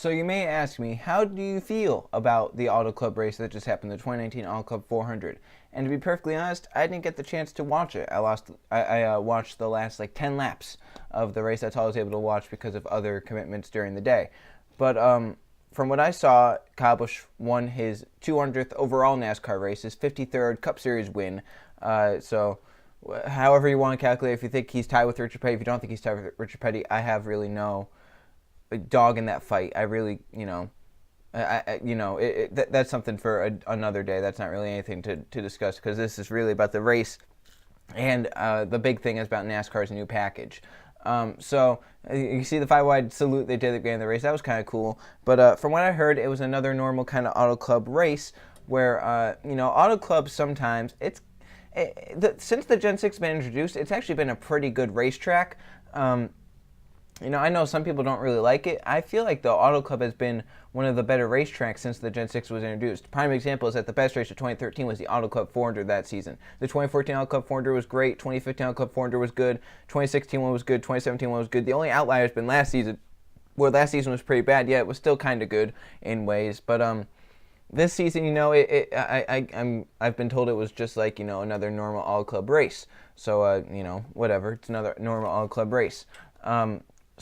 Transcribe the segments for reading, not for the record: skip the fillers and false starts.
So you may ask me, how do you feel about the Auto Club race that just happened, the 2019 Auto Club 400? And to be perfectly honest, I didn't get the chance to watch it. I watched the last like 10 laps of the race. That's all I was able to watch because of other commitments during the day. But from what I saw, Kyle Busch won his 200th overall NASCAR race, his 53rd Cup Series win. So however you want to calculate, if you think he's tied with Richard Petty, if you don't think he's tied with Richard Petty, I have really no dog in that fight. I really, that's something for another day. That's not really anything to discuss because this is really about the race, and the big thing is about NASCAR's new package. So you see the 5-wide salute they did at the beginning of the race. That was kind of cool. But from what I heard, it was another normal kind of Auto Club race where, Auto Club sometimes, since the Gen 6 has been introduced, it's actually been a pretty good racetrack. I know some people don't really like it. I feel like the Auto Club has been one of the better racetracks since the Gen 6 was introduced. Prime example is that the best race of 2013 was the Auto Club 400 that season. The 2014 Auto Club 400 was great. 2015 Auto Club 400 was good. 2016 one was good. 2017 one was good. The only outlier has been last season. Well, last season was pretty bad. Yeah, it was still kind of good in ways. But this season, I've been told it was just like, another normal Auto Club race. So, whatever. It's another normal Auto Club race.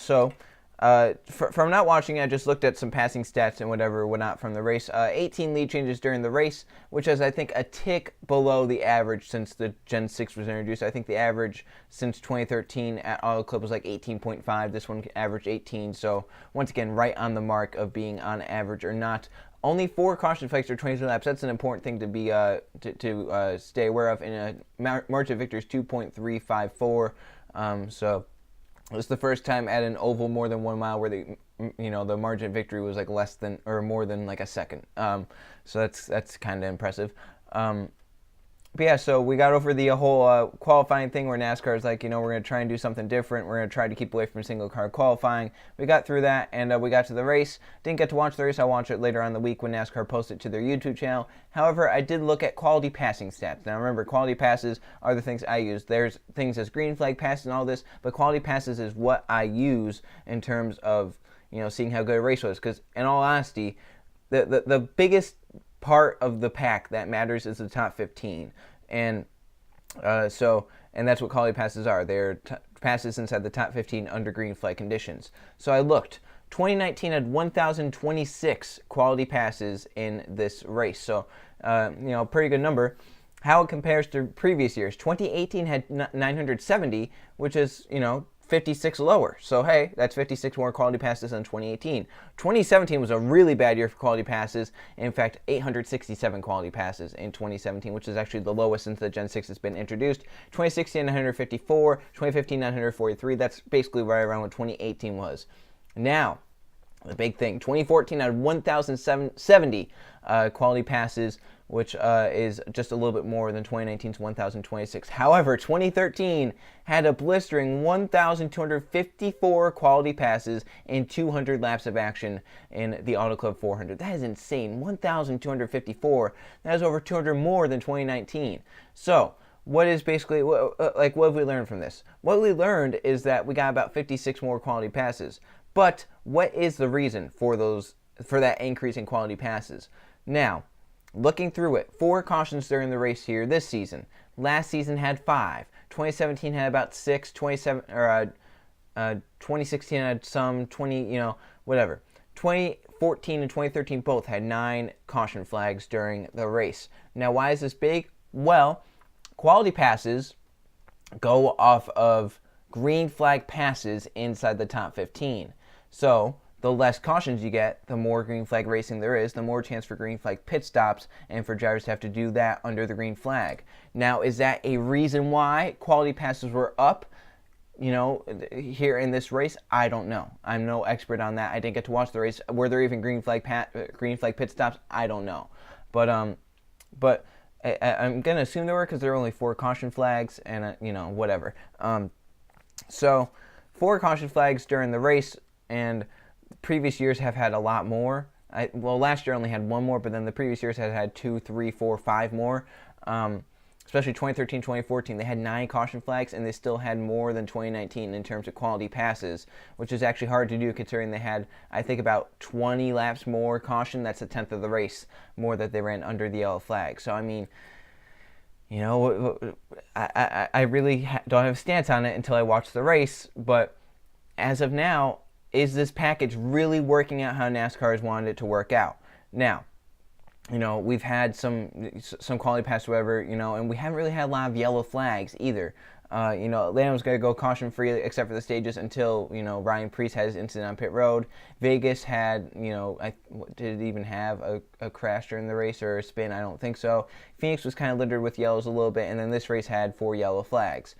So, from not watching, I just looked at some passing stats and whatnot from the race. 18 lead changes during the race, which is, I think, a tick below the average since the Gen 6 was introduced. I think the average since 2013 at Auto Club was like 18.5. This one averaged 18. So, once again, right on the mark of being on average or not. Only 4 caution flags or 22 laps. That's an important thing to be to stay aware of. In a margin of victory is 2.354. So it was the first time at an oval more than 1 mile where the margin of victory was like less than or more than like a second. So that's kind of impressive. But yeah, so we got over the whole qualifying thing where NASCAR is like, we're going to try and do something different. We're going to try to keep away from single car qualifying. We got through that, and we got to the race. Didn't get to watch the race. I'll watch it later on in the week when NASCAR posts it to their YouTube channel. However, I did look at quality passing stats. Now, remember, quality passes are the things I use. There's things as green flag passes and all this, but quality passes is what I use in terms of, seeing how good a race was. Because, in all honesty, the biggest part of the pack that matters is the top 15, and that's what quality passes are. They're passes inside the top 15 under green flag conditions. So I looked. 2019 had 1,026 quality passes in this race. So pretty good number. How it compares to previous years. 2018 had 970, which is 56 lower. So, hey, that's 56 more quality passes than 2018. 2017 was a really bad year for quality passes. In fact, 867 quality passes in 2017, which is actually the lowest since the Gen 6 has been introduced. 2016, 954. 2015, 943. That's basically right around what 2018 was. Now, the big thing, 2014 had 1,070 quality passes, which is just a little bit more than 2019's 1,026. However, 2013 had a blistering 1,254 quality passes and 200 laps of action in the Auto Club 400. That is insane. 1,254. That is over 200 more than 2019. So, what is basically, what have we learned from this? What we learned is that we got about 56 more quality passes. But what is the reason for that increase in quality passes? Now, looking through it, 4 cautions during the race here this season. Last season had 5. 2017 had about 6. 2016 had some. 2014 and 2013 both had 9 caution flags during the race. Now, why is this big? Well, quality passes go off of green flag passes inside the top 15. So, the less cautions you get, the more green flag racing there is, the more chance for green flag pit stops and for drivers to have to do that under the green flag. Now, is that a reason why quality passes were up, here in this race? I don't know. I'm no expert on that. I didn't get to watch the race. Were there even green flag pit stops? I don't know. But I'm going to assume there were because there were only 4 caution flags and, whatever. So, 4 caution flags during the race, and previous years have had a lot more. Last year only had 1 more, but then the previous years had 2, 3, 4, 5 more. especially 2013, 2014, they had 9 caution flags, and they still had more than 2019 in terms of quality passes, which is actually hard to do considering they had, I think, about 20 laps more caution. That's a tenth of the race more that they ran under the yellow flag. So, I mean, you know, I really don't have a stance on it until I watch the race, but as of now, is this package really working out how NASCAR has wanted it to work out? Now, you know, we've had some quality pass, whatever, you know, and we haven't really had a lot of yellow flags either. You know, Atlanta's going to go caution-free except for the stages until, you know, Ryan Preece had his incident on pit road. Vegas had, you know, did it even have a crash during the race or a spin? I don't think so. Phoenix was kind of littered with yellows a little bit, and then this race had 4 yellow flags,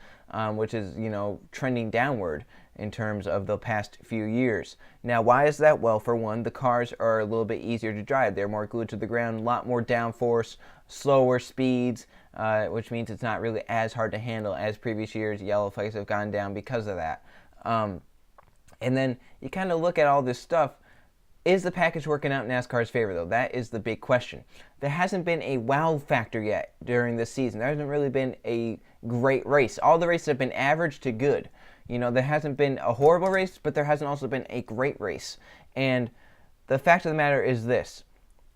which is, you know, trending downward in terms of the past few years. Now, why is that? Well, for one, the cars are a little bit easier to drive. They're more glued to the ground, a lot more downforce, slower speeds, which means it's not really as hard to handle as previous years. Yellow flags have gone down because of that. And then you kind of look at all this stuff. Is the package working out in NASCAR's favor, though? That is the big question. There hasn't been a wow factor yet during this season. There hasn't really been a great race. All the races have been average to good. You know, there hasn't been a horrible race, but there hasn't also been a great race. And the fact of the matter is this.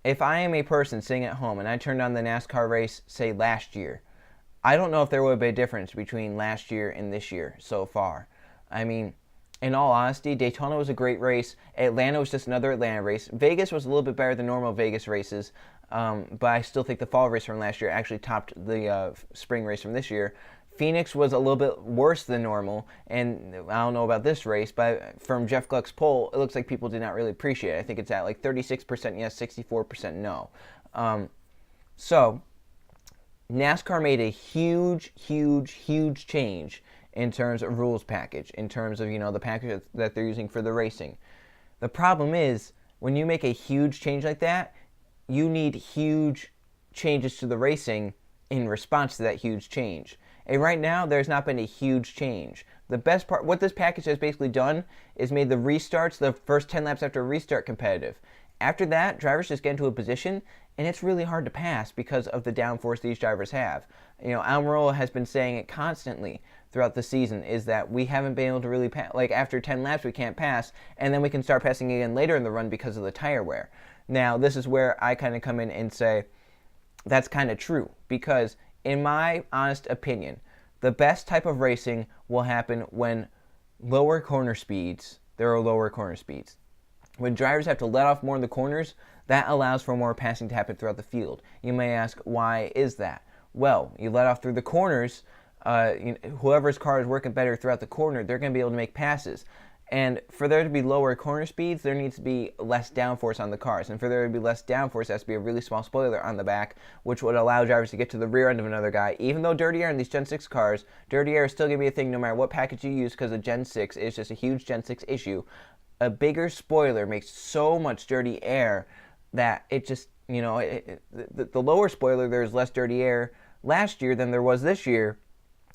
If I am a person sitting at home and I turned on the NASCAR race, say, last year, I don't know if there would be a difference between last year and this year so far. I mean, in all honesty, Daytona was a great race. Atlanta was just another Atlanta race. Vegas was a little bit better than normal Vegas races, but I still think the fall race from last year actually topped the spring race from this year. Phoenix was a little bit worse than normal, and I don't know about this race, but from Jeff Gluck's poll, it looks like people did not really appreciate it. I think it's at like 36% yes, 64% no. So, NASCAR made a huge change in terms of rules package, in terms of, you know, the package that they're using for the racing. The problem is, when you make a huge change like that, you need huge changes to the racing in response to that huge change. And right now, there's not been a huge change. The best part, what this package has basically done is made the restarts, the first 10 laps after a restart, competitive. After that, drivers just get into a position, and it's really hard to pass because of the downforce these drivers have. You know, Almirola has been saying it constantly throughout the season, is that we haven't been able to really pass. Like, after 10 laps, we can't pass, and then we can start passing again later in the run because of the tire wear. Now, this is where I kind of come in and say that's kind of true, because in my honest opinion, the best type of racing will happen when there are lower corner speeds. When drivers have to let off more in the corners, that allows for more passing to happen throughout the field. You may ask, why is that? Well, you let off through the corners, whoever's car is working better throughout the corner, they're going to be able to make passes. And for there to be lower corner speeds, there needs to be less downforce on the cars. And for there to be less downforce, there has to be a really small spoiler on the back, which would allow drivers to get to the rear end of another guy. Even though dirty air in these Gen 6 cars, dirty air is still going to be a thing no matter what package you use, because the Gen 6 is just a huge Gen 6 issue. A bigger spoiler makes so much dirty air that it just, you know, the lower spoiler, there's less dirty air last year than there was this year.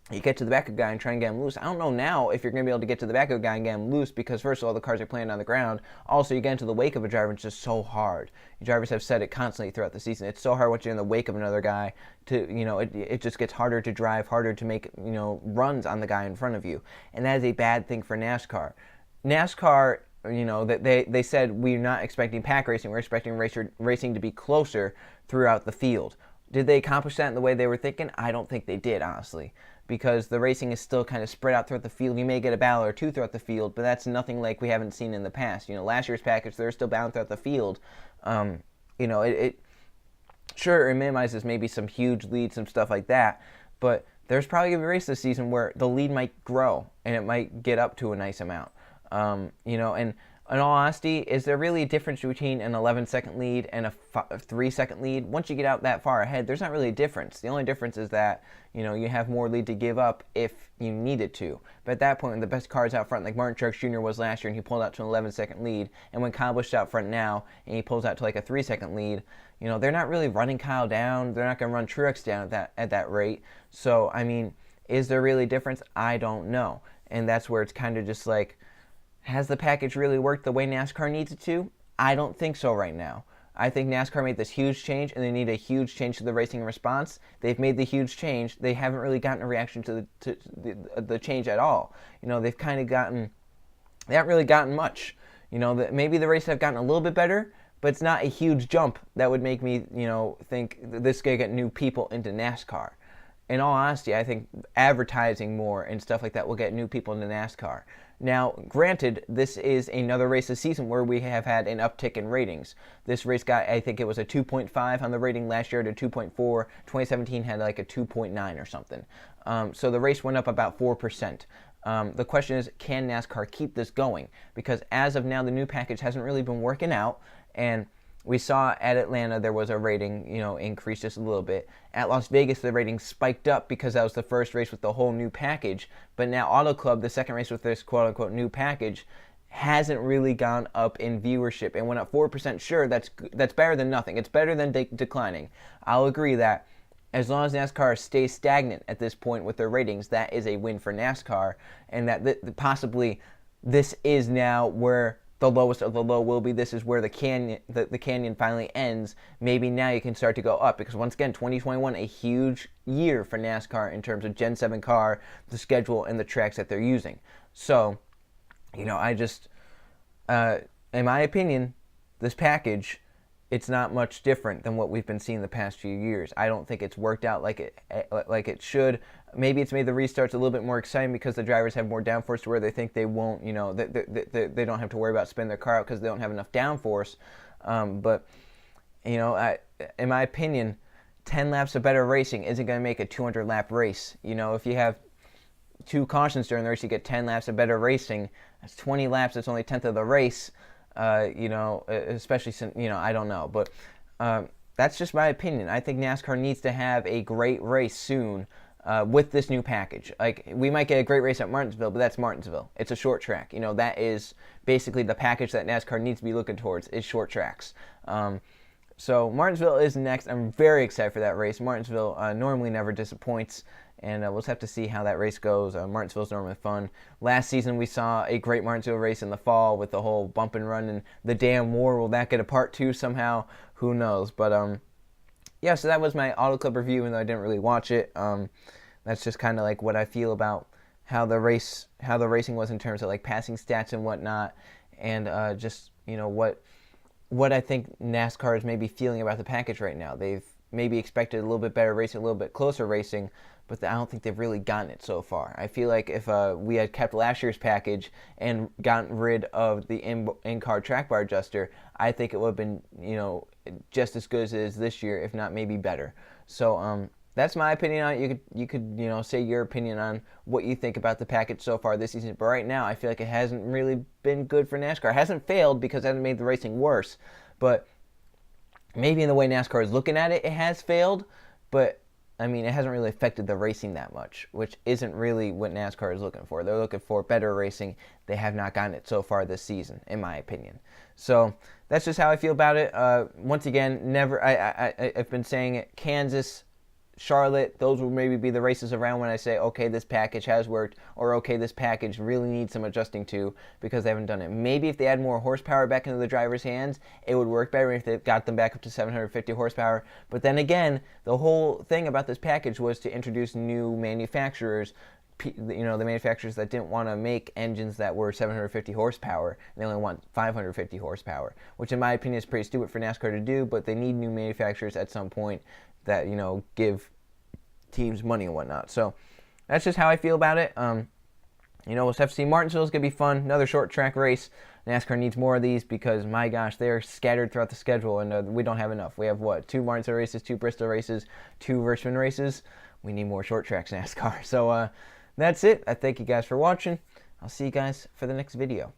You get to the back of a guy and try and get him loose. I don't know now if you're going to be able to get to the back of a guy and get him loose, because first of all, the cars are planted on the ground. Also, you get into the wake of a driver, it's just so hard. Drivers have said it constantly throughout the season. It's so hard once you're in the wake of another guy to, you know, it just gets harder to drive, harder to make, you know, runs on the guy in front of you. And that is a bad thing for NASCAR. NASCAR, you know, they said we're not expecting pack racing, we're expecting racing to be closer throughout the field. Did they accomplish that in the way they were thinking? I don't think they did, honestly, because the racing is still kind of spread out throughout the field. You may get a battle or two throughout the field, but that's nothing like we haven't seen in the past. You know, last year's package, they're still bound throughout the field. You know, sure, it minimizes maybe some huge leads, some stuff like that, but there's probably going to be a race this season where the lead might grow and it might get up to a nice amount. You know, and in all honesty, is there really a difference between an 11-second lead and a 3-second lead? Once you get out that far ahead, there's not really a difference. The only difference is that, you know, you have more lead to give up if you needed to. But at that point, when the best car's out front, like Martin Truex Jr. was last year, and he pulled out to an 11-second lead, and when Kyle Busch's out front now, and he pulls out to like a 3-second lead, you know, they're not really running Kyle down. They're not going to run Truex down at that rate. So, I mean, is there really a difference? I don't know. And that's where it's kind of just like, has the package really worked the way NASCAR needs it to? I don't think so right now. I think NASCAR made this huge change, and they need a huge change to the racing response. They've made the huge change. They haven't really gotten a reaction to the change at all. They've kind of gotten, they haven't really gotten much. Maybe the races have gotten a little bit better, but it's not a huge jump that would make me, think this guy get new people into NASCAR. In all honesty, I think advertising more and stuff like that will get new people into NASCAR. Now, granted, this is another race this season where we have had an uptick in ratings. This race got, I think it was a 2.5 on the rating last year to 2.4. 2017 had like a 2.9 or something. So the race went up about 4%. The question is, can NASCAR keep this going? Because as of now, the new package hasn't really been working out, and we saw at Atlanta there was a rating, increase just a little bit. At Las Vegas, the rating spiked up because that was the first race with the whole new package. But now Auto Club, the second race with this quote-unquote new package, hasn't really gone up in viewership. And went up 4%. Sure, that's better than nothing. It's better than declining. I'll agree that as long as NASCAR stays stagnant at this point with their ratings, that is a win for NASCAR. And that possibly this is now where the lowest of the low will be. This is where the canyon finally ends. Maybe now you can start to go up, because once again, 2021, a huge year for NASCAR in terms of Gen 7 car, the schedule, and the tracks that they're using. So, I just, in my opinion, this package, it's not much different than what we've been seeing the past few years. I don't think it's worked out like it should. Maybe it's made the restarts a little bit more exciting because the drivers have more downforce to where they think they won't, they don't have to worry about spinning their car out because they don't have enough downforce. But, in my opinion, 10 laps of better racing isn't going to make a 200-lap race. If you have 2 cautions during the race, you get 10 laps of better racing. That's 20 laps. That's only a tenth of the race. Especially since, I don't know. But that's just my opinion. I think NASCAR needs to have a great race soon with this new package. Like, we might get a great race at Martinsville, but that's Martinsville. It's a short track. That is basically the package that NASCAR needs to be looking towards, is short tracks. So Martinsville is next. I'm very excited for that race. Martinsville normally never disappoints. And we'll just have to see how that race goes. Martinsville's normally fun. Last season, we saw a great Martinsville race in the fall with the whole bump and run and the damn war. Will that get a part 2 somehow? Who knows? But, yeah, so that was my Auto Club review, even though I didn't really watch it. That's just kind of like what I feel about how the racing was in terms of like passing stats and whatnot. And just, what I think NASCAR is maybe feeling about the package right now. They've maybe expected a little bit better racing, a little bit closer racing, but I don't think they've really gotten it so far. I feel like if we had kept last year's package and gotten rid of the in-car track bar adjuster, I think it would have been, just as good as it is this year, if not maybe better. So that's my opinion on it. You could say your opinion on what you think about the package so far this season. But right now, I feel like it hasn't really been good for NASCAR. It hasn't failed because it hasn't made the racing worse, but maybe in the way NASCAR is looking at it, it has failed, but it hasn't really affected the racing that much, which isn't really what NASCAR is looking for. They're looking for better racing. They have not gotten it so far this season, in my opinion. So that's just how I feel about it. Once again, I've been saying it, Kansas, Charlotte, those will maybe be the races around when I say, okay, this package has worked, or okay, this package really needs some adjusting to because they haven't done it. Maybe if they add more horsepower back into the driver's hands, it would work better if they got them back up to 750 horsepower. But then again, the whole thing about this package was to introduce new manufacturers, the manufacturers that didn't want to make engines that were 750 horsepower. They only want 550 horsepower, which in my opinion is pretty stupid for NASCAR to do, but they need new manufacturers at some point that, give teams money and whatnot. So that's just how I feel about it. We'll have to see. Martinsville's going to be fun. Another short track race. NASCAR needs more of these because, my gosh, they're scattered throughout the schedule, and we don't have enough. We have, 2 Martinsville races, 2 Bristol races, 2 Richmond races. We need more short tracks NASCAR. So that's it. I thank you guys for watching. I'll see you guys for the next video.